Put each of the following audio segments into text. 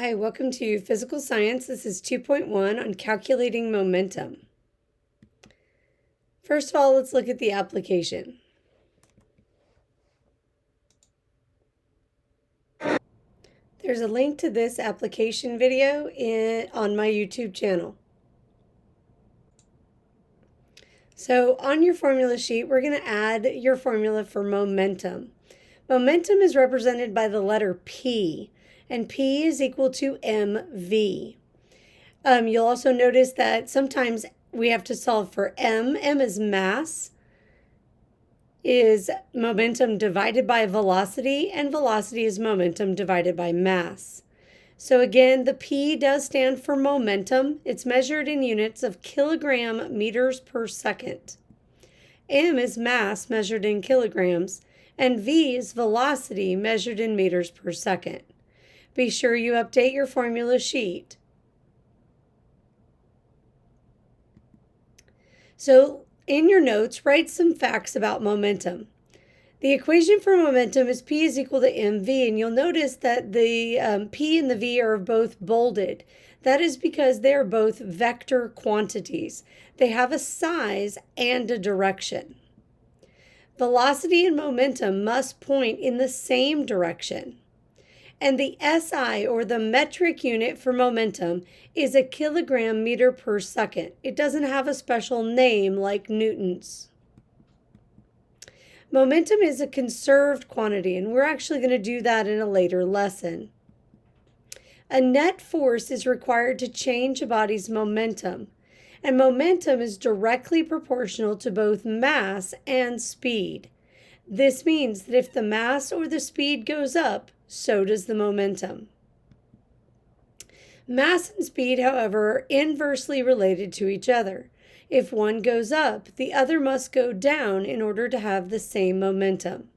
Hi, welcome to Physical Science. This is 2.1 on calculating momentum. First of all, let's look at the application. There's a link to this application video on my YouTube channel. So on your formula sheet, we're going to add your formula for momentum. Momentum is represented by the letter P, and P is equal to mv. You'll also notice that sometimes we have to solve for m. M is mass, is momentum divided by velocity, and velocity is momentum divided by mass. So again, the P does stand for momentum. It's measured in units of kilogram meters per second. M is mass measured in kilograms, and V is velocity measured in meters per second. Be sure you update your formula sheet. So in your notes, write some facts about momentum. The equation for momentum is P is equal to mv, and you'll notice that the P and the V are both bolded. That is because they are both vector quantities. They have a size and a direction. Velocity and momentum must point in the same direction. And the SI, or the metric unit for momentum, is a kilogram meter per second. It doesn't have a special name like newtons. Momentum is a conserved quantity, and we're actually going to do that in a later lesson. A net force is required to change a body's momentum, and momentum is directly proportional to both mass and speed. This means that if the mass or the speed goes up, so does the momentum. Mass and speed, however, are inversely related to each other. If one goes up, the other must go down in order to have the same momentum.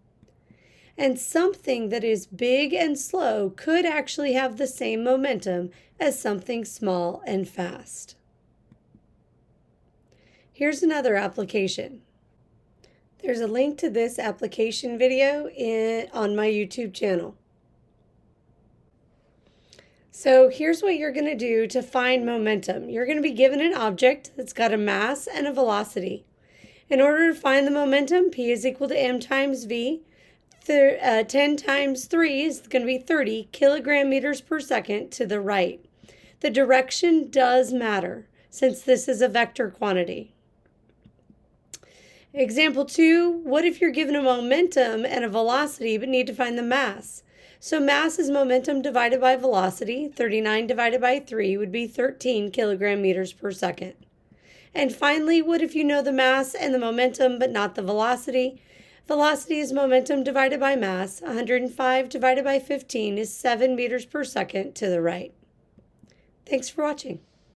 And something that is big and slow could actually have the same momentum as something small and fast. Here's another application. There's a link to this application video on my YouTube channel. So here's what you're going to do to find momentum. You're going to be given an object that's got a mass and a velocity. In order to find the momentum, P is equal to m times v. 10 times 3 is going to be 30 kilogram meters per second to the right. The direction does matter since this is a vector quantity. Example 2, what if you're given a momentum and a velocity but need to find the mass? So mass is momentum divided by velocity. 39 divided by 3 would be 13 kilogram meters per second. And finally, what if you know the mass and the momentum but not the velocity? Velocity is momentum divided by mass. 105 divided by 15 is 7 meters per second to the right. Thanks for watching.